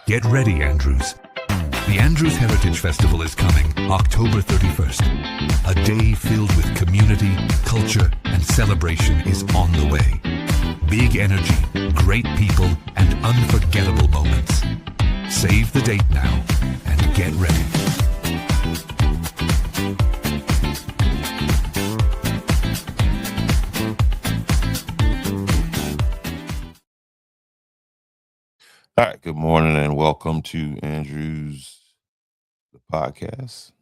Get ready, Andrews. The Andrews Heritage Festival is coming October 31st. A day filled with community, culture, and celebration is on the way. Big energy, great people, and unforgettable moments. Save the date now and get ready. All right, good morning and welcome to Andrew's the podcast.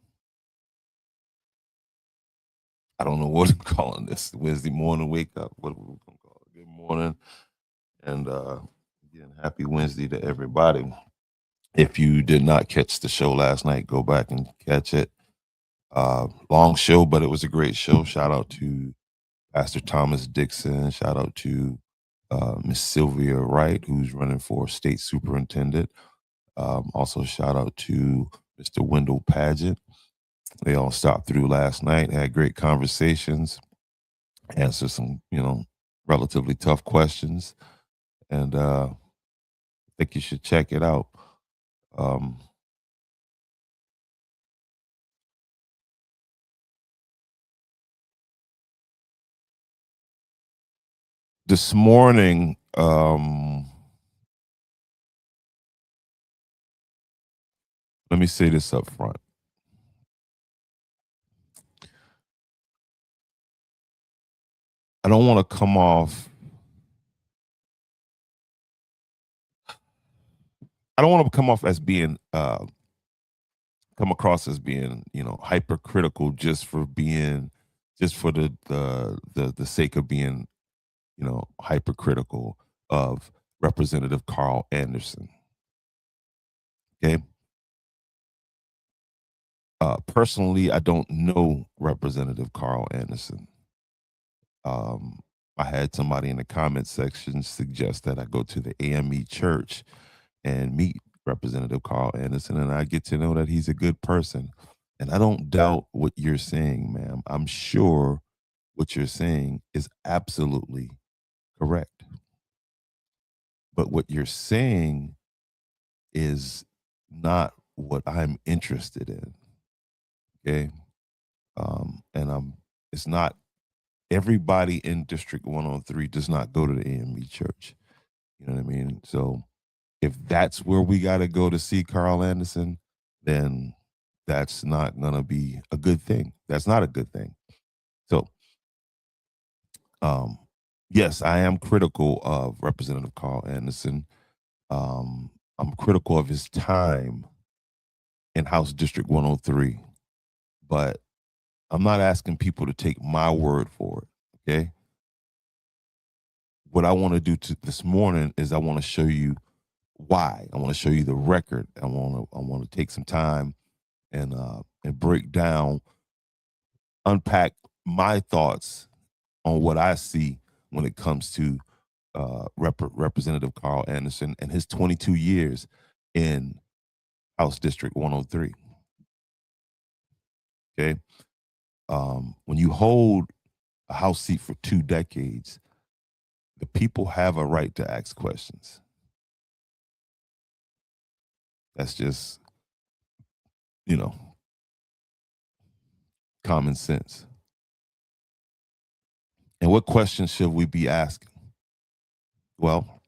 I don't know what I'm calling this. Wednesday morning wake up. What are we gonna call it? Good morning and again, happy Wednesday to everybody. If you did not catch the show last night, go back and catch it. Long show, but it was a great show. Shout out to Pastor Thomas Dixon. Shout out to Miss Sylvia Wright, who's running for state superintendent. Also, shout out to Mr. Wendell Paget. They all stopped through last night, had great conversations, answered some, relatively tough questions, and I think you should check it out. This morning, let me say this up front. I don't want to come off. I don't want to come off as being come across as being, hypercritical just for the sake of being, hypercritical of Representative Carl Anderson. Okay. Personally, I don't know Representative Carl Anderson. I had somebody in the comment section suggest that I go to the AME church and meet Representative Carl Anderson, and I get to know that he's a good person. And I don't doubt what you're saying, ma'am. I'm sure what you're saying is absolutely correct. But what you're saying is not what I'm interested in. Okay. It's not everybody in District 103 does not go to the AME church. You know what I mean? So if that's where we got to go to see Carl Anderson, then that's not going to be a good thing. That's not a good thing. So, yes, I am critical of Representative Carl Anderson. I'm critical of his time in House District 103, but I'm not asking people to take my word for it. Okay. What I want to do this morning is I want to show you why. I want to show you the record. I want to take some time and break down, unpack my thoughts on what I see when it comes to Representative Carl Anderson and his 22 years in House District 103. Okay. When you hold a House seat for 2 decades, the people have a right to ask questions. That's just, common sense. And what questions should we be asking? Well,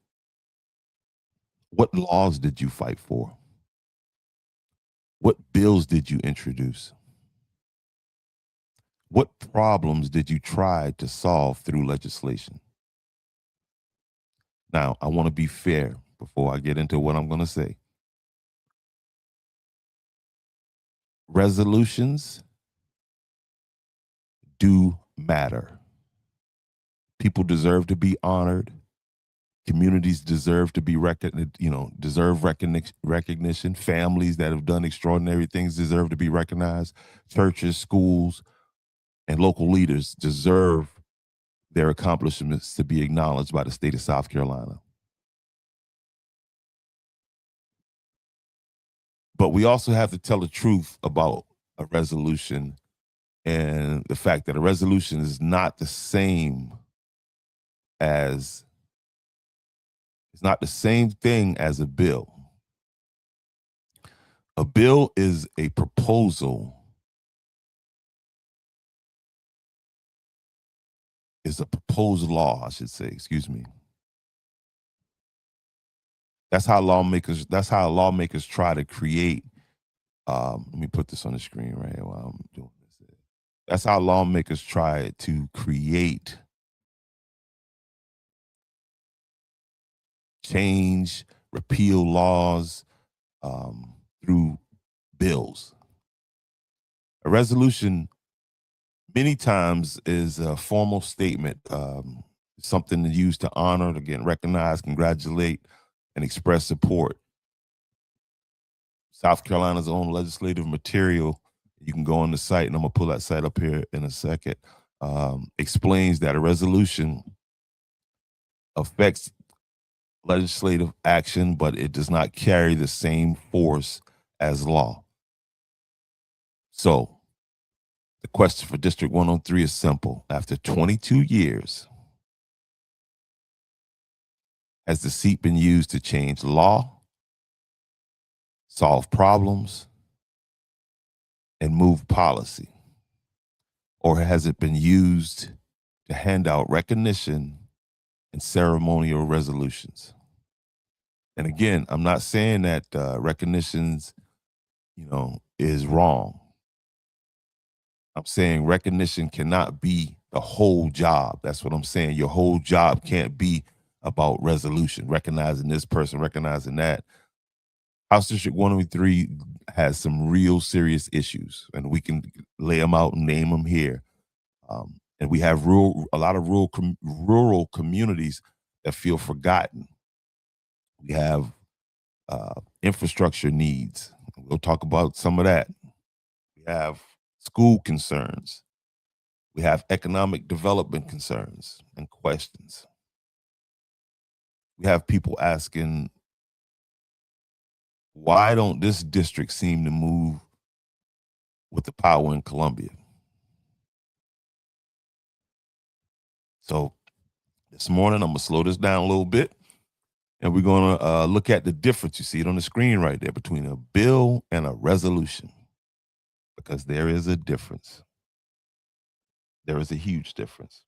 what laws did you fight for? What bills did you introduce? What problems did you try to solve through legislation? Now, I want to be fair before I get into what I'm going to say. Resolutions do matter. People deserve to be honored. Communities deserve to be deserve recognition. Families that have done extraordinary things deserve to be recognized. Churches, schools, and local leaders deserve their accomplishments to be acknowledged by the state of South Carolina. But we also have to tell the truth about a resolution and the fact that a resolution is not the same as, it's not the same thing as a bill. A bill is a proposal, is a proposed law, I should say, excuse me. That's how lawmakers try to create. Let me put this on the screen right here while I'm doing this. That's how lawmakers try to create change, repeal laws through bills. A resolution many times is a formal statement, something to use to honor, again, recognize, congratulate, and express support. South Carolina's own legislative material, you can go on the site, and I'm gonna pull that site up here in a second, explains that a resolution affects legislative action, but it does not carry the same force as law. So the question for District 103 is simple. After 22 years, has the seat been used to change law, solve problems, and move policy? Or has it been used to hand out recognition and ceremonial resolutions? And again, I'm not saying that recognitions, is wrong. I'm saying recognition cannot be the whole job. That's what I'm saying. Your whole job can't be about resolution, recognizing this person, recognizing that. House District 103 has some real serious issues, and we can lay them out and name them here. And we have a lot of rural communities that feel forgotten. We have infrastructure needs. We'll talk about some of that. We have school concerns. We have economic development concerns and questions. We have people asking, why don't this district seem to move with the power in Columbia? So this morning, I'm going to slow this down a little bit, and we're going to look at the difference. You see it on the screen right there between a bill and a resolution, because there is a difference. There is a huge difference.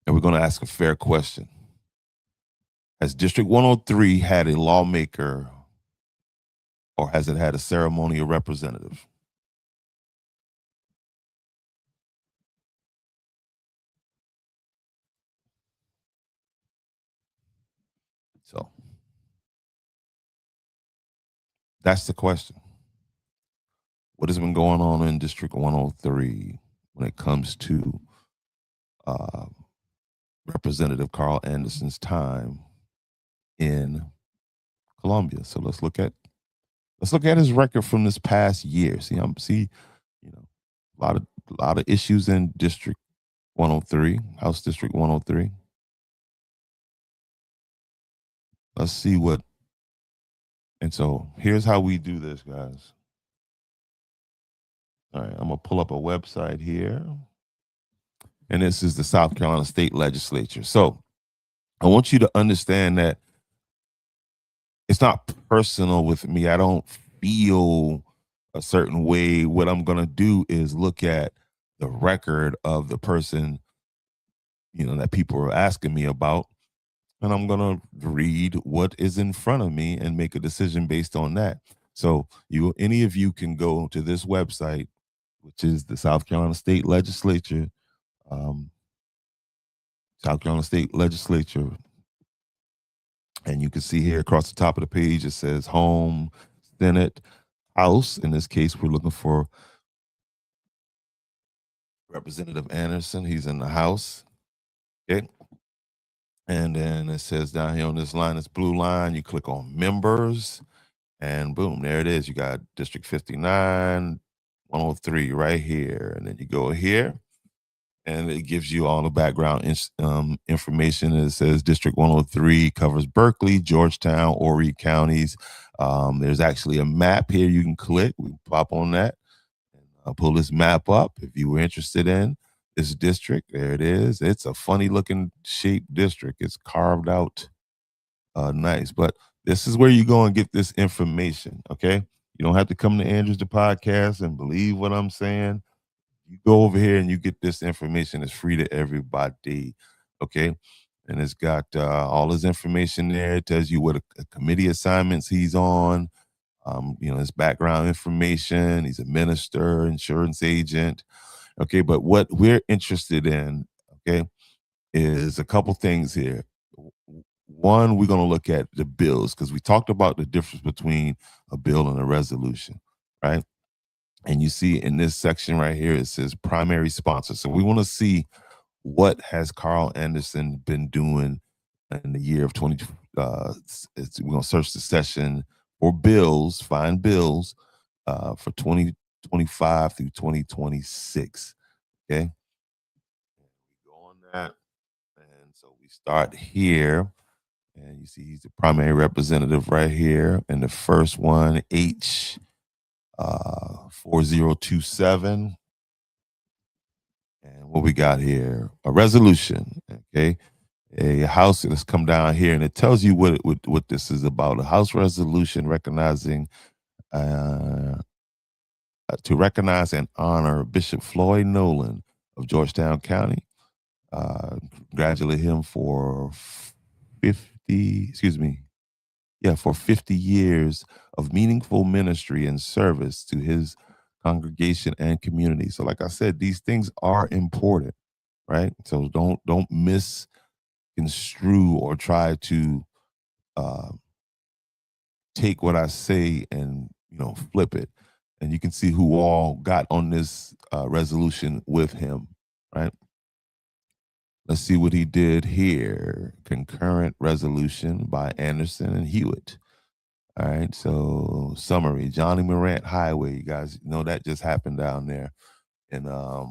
And we're going to ask a fair question. Has District 103 had a lawmaker, or has it had a ceremonial representative? So that's the question. What has been going on in District 103 when it comes to Representative Carl Anderson's time in Columbia? So let's look at his record from this past year. A lot of issues in District 103, House District 103. Let's see what. And so here's how we do this, guys. All right, I'm gonna pull up a website here, and this is the South Carolina State Legislature. So I want you to understand that it's not personal with me. I don't feel a certain way. What I'm gonna do is look at the record of the person, that people are asking me about, and I'm gonna read what is in front of me and make a decision based on that. So any of you can go to this website, which is the South Carolina State Legislature, South Carolina State Legislature, and you can see here across the top of the page, it says Home, Senate, House. In this case, we're looking for Representative Anderson. He's in the House. Okay. And then it says down here on this line, this blue line, you click on members, and boom, there it is. You got District 59, 103 right here. And then you go here, and it gives you all the background information. It says District 103 covers Berkeley, Georgetown, Horry counties. There's actually a map here you can click. We can pop on that. I'll pull this map up if you were interested in this district. There it is. It's a funny looking shaped district. It's carved out nice. But this is where you go and get this information. Okay, you don't have to come to Andrews the podcast and believe what I'm saying. You go over here and you get this information. It's free to everybody. Okay. And it's got all his information there. It tells you what a committee assignments he's on, his background information. He's a minister, insurance agent. Okay. But what we're interested in, okay, is a couple things here. One, we're going to look at the bills because we talked about the difference between a bill and a resolution, right? And you see in this section right here, it says primary sponsor. So we want to see what has Carl Anderson been doing in the year of 20. We're going to search the session for bills, find bills for 2025 through 2026. Okay. We go on that. And so we start here. And you see he's the primary representative right here. And the first one, H 4027. And what we got here, a resolution, okay? A house, let's come down here and it tells you what this is about. A house resolution recognizing, to recognize and honor Bishop Floyd Nolan of Georgetown County. Congratulate him for 50 years of meaningful ministry and service to his congregation and community. So like I said, these things are important, right? So don't misconstrue or try to take what I say and flip it. And you can see who all got on this resolution with him, right? Let's see what he did here. Concurrent resolution by Anderson and Hewitt. All right, so summary, Johnny Morant Highway. You guys know that just happened down there. And a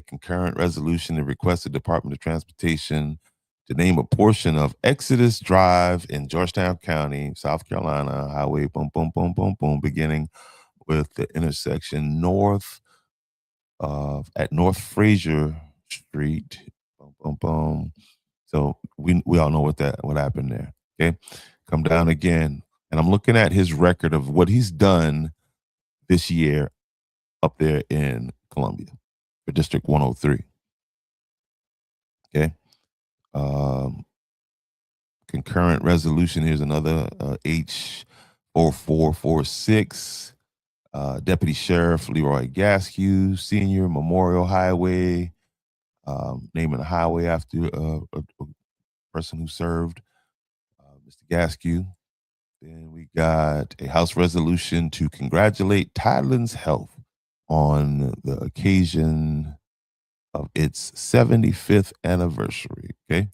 concurrent resolution to request the Department of Transportation to name a portion of Exodus Drive in Georgetown County, South Carolina, highway, boom, boom, boom, boom, boom, beginning with the intersection at North Fraser Street, boom, boom, boom. So we all know what happened there. Okay, come down again. And I'm looking at his record of what he's done this year up there in Columbia for District 103. Okay. Concurrent resolution. Here's another H4446. Deputy Sheriff Leroy Gaskew, Senior Memorial Highway, naming a highway after a person who served, Mr. Gaskew. Then we got a House resolution to congratulate Tidelands Health on the occasion of its 75th anniversary. Okay.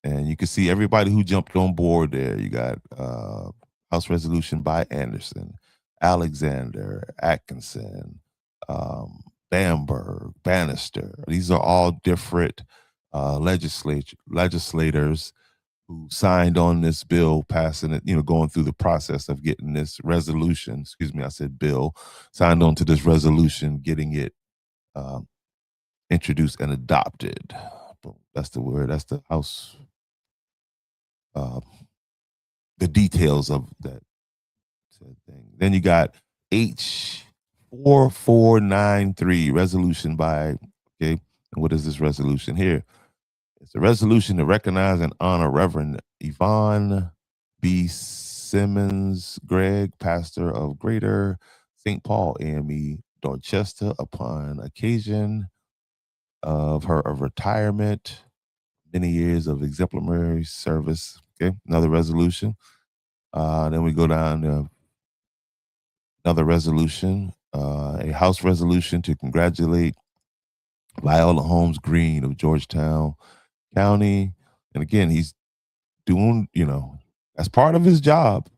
And you can see everybody who jumped on board there. You got House resolution by Anderson, Alexander, Atkinson, Bamberg, Bannister. These are all different legislators who signed on this bill, passing it, going through the process of getting this resolution, I said bill, signed on to this resolution, getting it introduced and adopted. That's the word, that's the House, the details of that thing. Then you got H4493, resolution by, okay, and what is this resolution here? It's a resolution to recognize and honor Reverend Yvonne B. Simmons Gregg, pastor of Greater St. Paul AME Dorchester, upon occasion of her retirement, many years of exemplary service. Okay, another resolution. Then we go down to another resolution, a House resolution to congratulate Viola Holmes Green of Georgetown County. And again, he's doing, that's part of his job,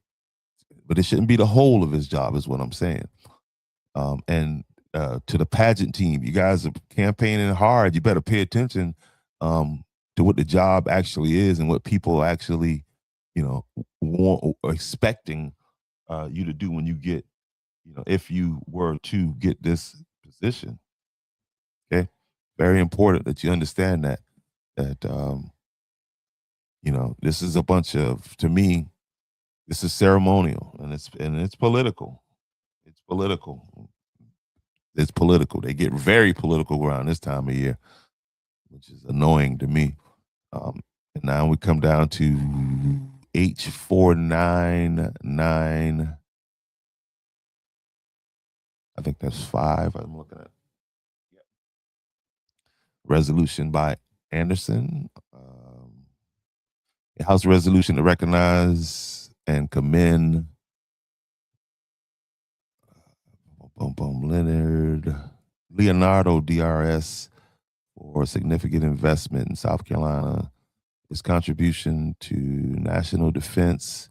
but it shouldn't be the whole of his job is what I'm saying. And to the pageant team, you guys are campaigning hard. You better pay attention to what the job actually is and what people actually, expecting you to do when you get, if you were to get this position. Okay. Very important that you understand that You know, this is a bunch of, to me, this is ceremonial and it's political. It's political. It's political. They get very political around this time of year, which is annoying to me. And now we come down to H499. I think that's 5. I'm looking at resolution by Anderson. A House resolution to recognize and commend Leonardo DRS for significant investment in South Carolina, his contribution to national defense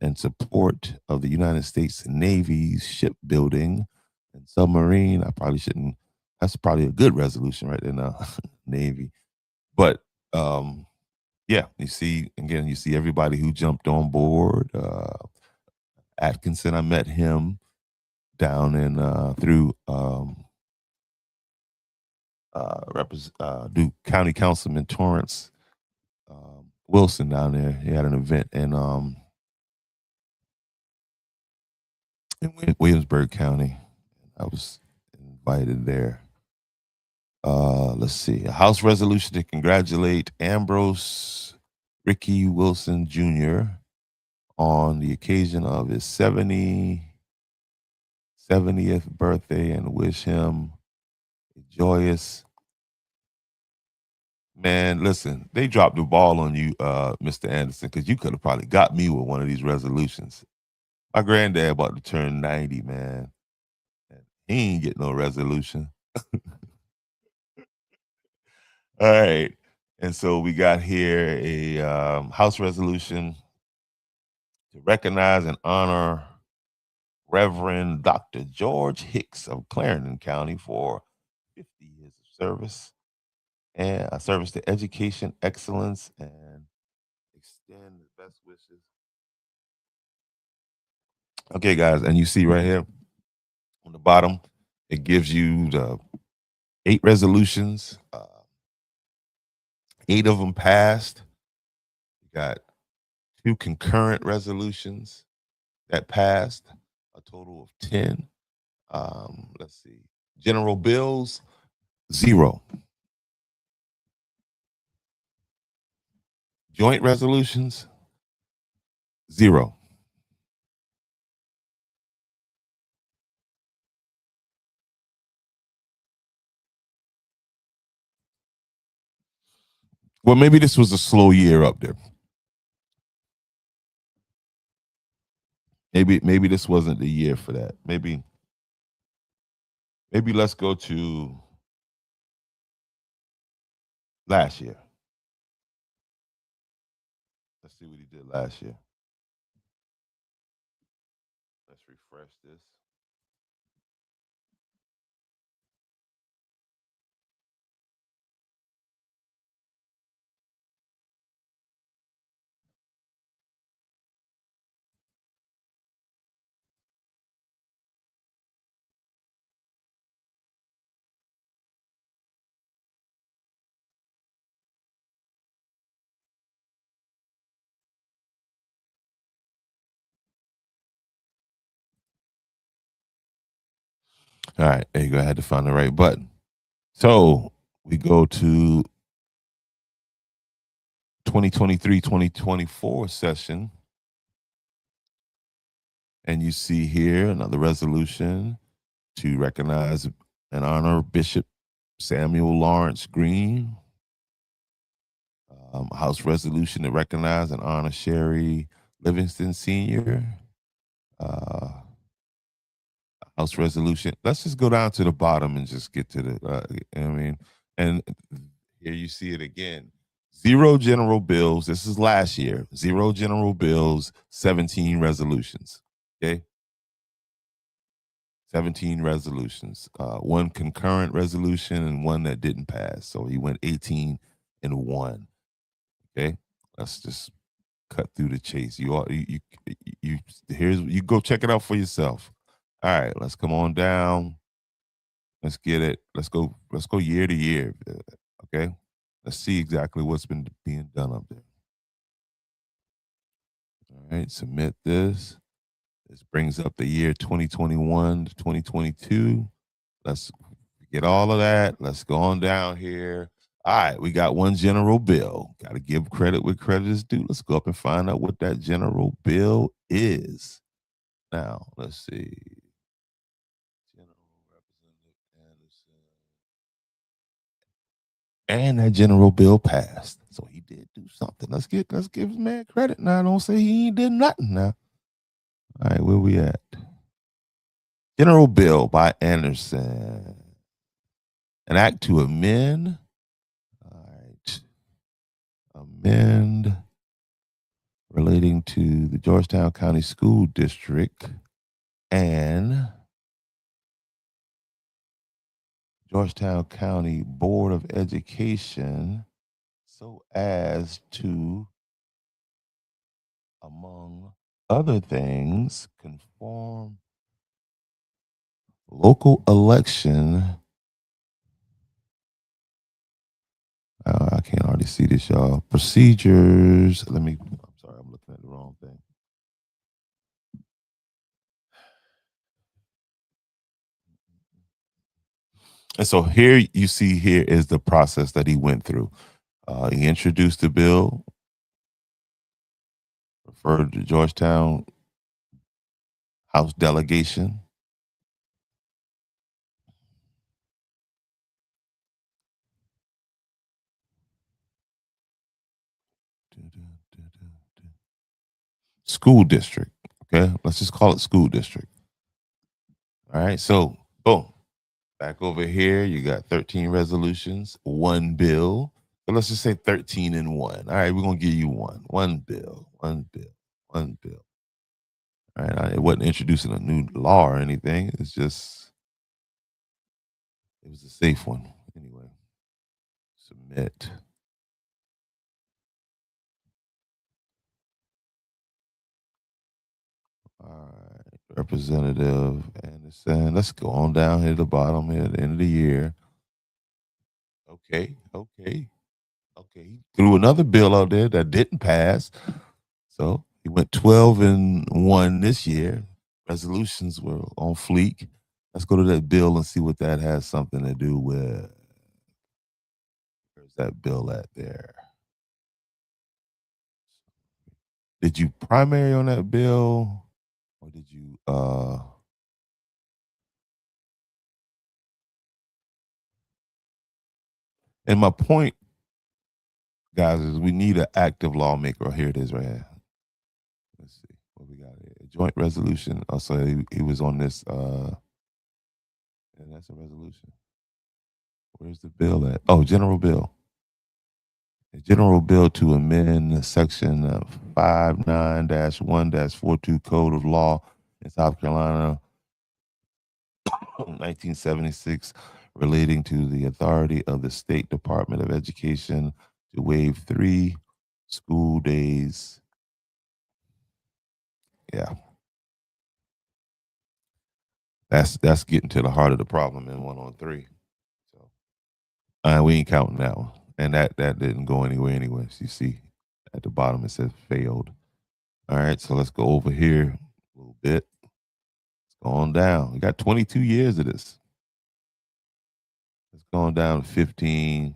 and support of the United States Navy's shipbuilding and submarine. I probably shouldn't. That's probably a good resolution right there now, Navy. But yeah, you see everybody who jumped on board. Atkinson, I met him down in through Duke County Councilman Torrance Wilson down there. He had an event in Williamsburg County. I was invited there. Let's see. A House resolution to congratulate Ambrose Ricky Wilson Jr. on the occasion of his 70th birthday and wish him a joyous. Man, listen, they dropped the ball on you, Mr. Anderson, because you could have probably got me with one of these resolutions. My granddad about to turn 90, man. And he ain't get no resolution. All right. And so we got here a House resolution to recognize and honor Reverend Dr. George Hicks of Clarendon County for 50 years of service and a service to education excellence and extend the best wishes. Okay, guys, and you see right here on the bottom, it gives you the 8 resolutions. 8 of them passed. You got 2 concurrent resolutions that passed, a total of 10. Let's see. General bills, 0. Joint resolutions, 0. Well, maybe this was a slow year up there. Maybe this wasn't the year for that. Maybe let's go to last year. Let's see what he did last year. Let's refresh this. All right, there you go. I had to find the right button. So we go to 2023-2024 session. And you see here another resolution to recognize and honor Bishop Samuel Lawrence Green. House resolution to recognize and honor Sherry Livingston Sr. House resolution. Let's just go down to the bottom and just get to the, and here you see it again. 0 general bills. This is last year. 0 general bills, 17 resolutions. Okay. 17 resolutions. 1 concurrent resolution and 1 that didn't pass. So he went 18 and 1. Okay. Let's just cut through the chase. You go check it out for yourself. All right, let's come on down. Let's get it. Let's go year to year. Okay. Let's see exactly what's been being done up there. All right, submit this. This brings up the year 2021 to 2022. Let's get all of that. Let's go on down here. All right, we got one general bill. Got to give credit where credit is due. Let's go up and find out what that general bill is. Now, let's see. General Representative Anderson. And that general bill passed. So he did do something. Let's give his man credit now. Don't say he ain't did nothing now. All right, where we at? General bill by Anderson. An act to amend. All right. Amend relating to the Georgetown County School District and Georgetown County Board of Education so as to, among other things, conform local election. I can't already see this, y'all. Procedures. I'm sorry, I'm looking at the wrong thing. And so here you see here is the process that he went through. He introduced the bill, referred to Georgetown House delegation. School district. Okay, let's just call it school district. All right, so boom. Back over here, you got 13 resolutions, one bill. So let's just say 13 and one. All right, we're gonna give you one bill, one bill, one bill. All right, it wasn't introducing a new law or anything. It's just it was a safe one anyway. Submit. All right, Representative Anderson. Let's go on down here to the bottom here at the end of the year. Okay. He threw another bill out there that didn't pass. So he went 12 and 1 this year. Resolutions were on fleek. Let's go to that bill and see what that has something to do with. Where's that bill at there? Did you primary on that bill? Or did you and my point, guys, is we need an active lawmaker. Here it is right here. Let's see what we got here. A joint resolution. Also, he was on this and that's a resolution. Where's the bill at? Oh, general bill. A general bill to amend section 59-1-42 Code of Law in South Carolina, 1976, relating to the authority of the State Department of Education to waive 3 school days. Yeah. That's getting to the heart of the problem in 103. So we ain't counting that one. And that didn't go anywhere anyway. So you see at the bottom it says failed. All right, so let's go over here a little bit. Let's go on down. We got 22 years of this. Let's go on down to 15.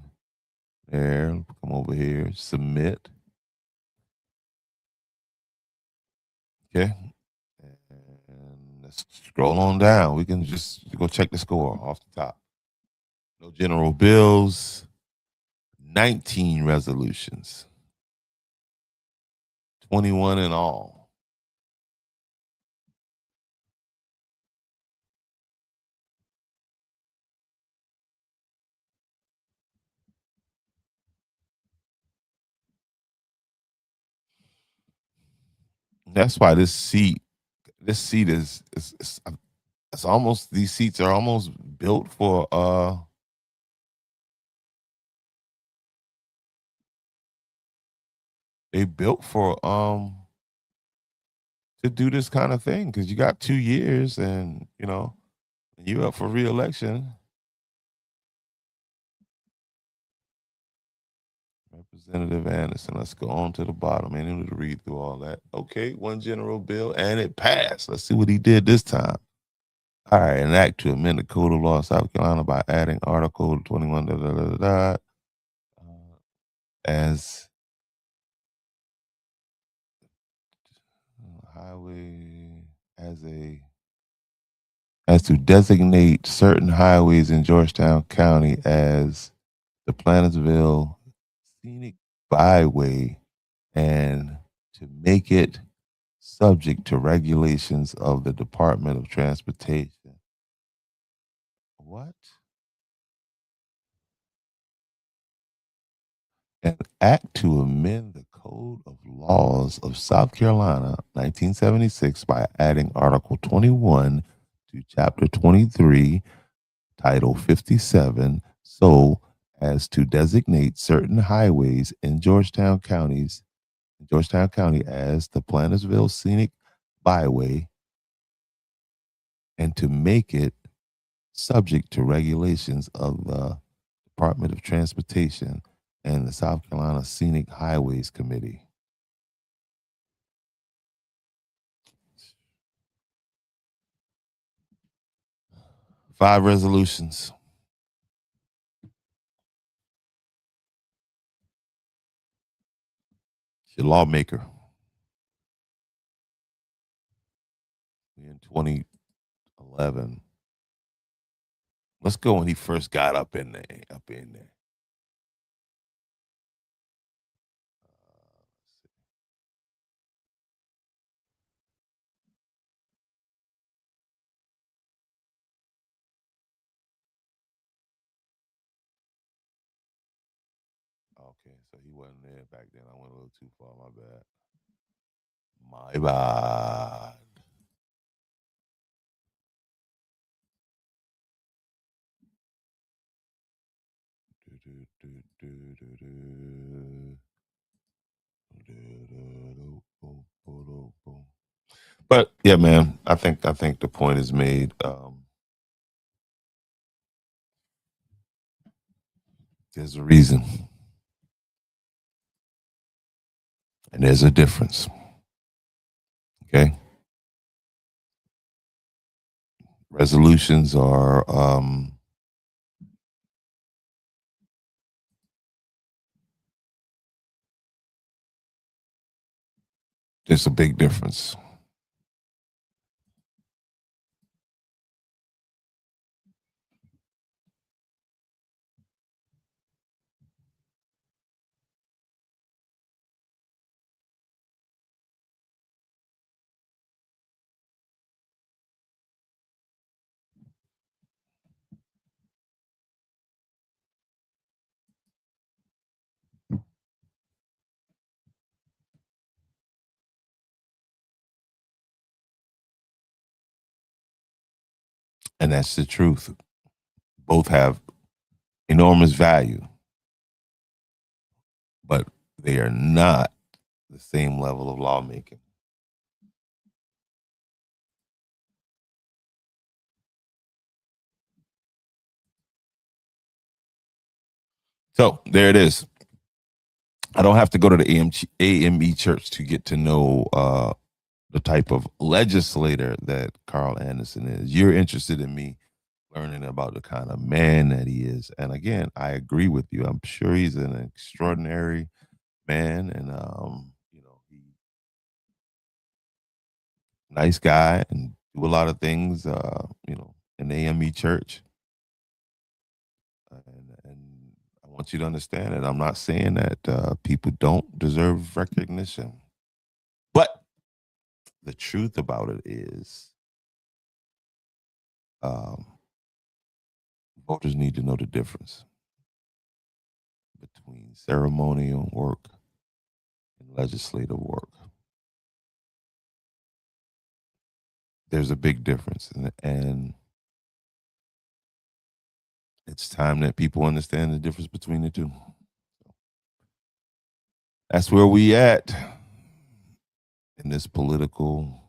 There, come over here, submit. Okay. And let's scroll on down. We can just go check the score off the top. No general bills, 19 resolutions, 21 in all. That's why this seat is it's almost, these seats are almost built for they built for to do this kind of thing because you got 2 years and you up for reelection. Representative Anderson. Let's go on to the bottom. Ain't need to read through all that. Okay, one general bill, and it passed. Let's see what he did this time. All right, an act to amend the Code of Law of South Carolina by adding Article 21 as highway as to designate certain highways in Georgetown County as the Plantersville Scenic Byway and to make it subject to regulations of the Department of Transportation. What? An act to amend the Code of Laws of South Carolina, 1976, by adding Article 21 to Chapter 23, Title 57, so as to designate certain highways in Georgetown County as the Plantersville Scenic Byway and to make it subject to regulations of the Department of Transportation and the South Carolina Scenic Highways Committee. Five resolutions. Your lawmaker. In 2011. Let's go when he first got up in there. Okay, so he wasn't there back then. I went a little too far. My bad. My bad. But yeah, man, I think the point is made. There's a reason, and there's a difference. Okay, resolutions are there's a big difference. And that's the truth. Both have enormous value, but they are not the same level of lawmaking. So there it is. I don't have to go to the AME church to get to know the type of legislator that Carl Anderson is. You're interested in me learning about the kind of man that he is. And again, I agree with you. I'm sure he's an extraordinary man and nice guy and do a lot of things, in the AME church. And I want you to understand that I'm not saying that people don't deserve recognition. But the truth about it is voters need to know the difference between ceremonial work and legislative work. There's a big difference, and it's time that people understand the difference between the two. That's where we at in this political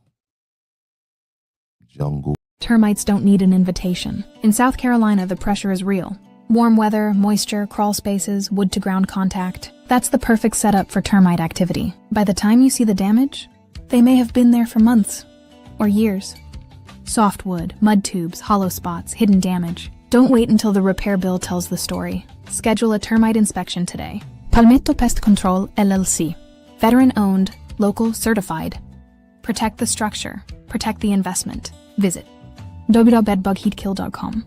jungle. Termites don't need an invitation. In South Carolina, the pressure is real. Warm weather, moisture, crawl spaces, wood-to-ground contact. That's the perfect setup for termite activity. By the time you see the damage, they may have been there for months or years. Softwood, mud tubes, hollow spots, hidden damage. Don't wait until the repair bill tells the story. Schedule a termite inspection today. Palmetto Pest Control, LLC. Veteran-owned, local, certified. Protect the structure. Protect the investment. Visit www.bedbugheatkill.com.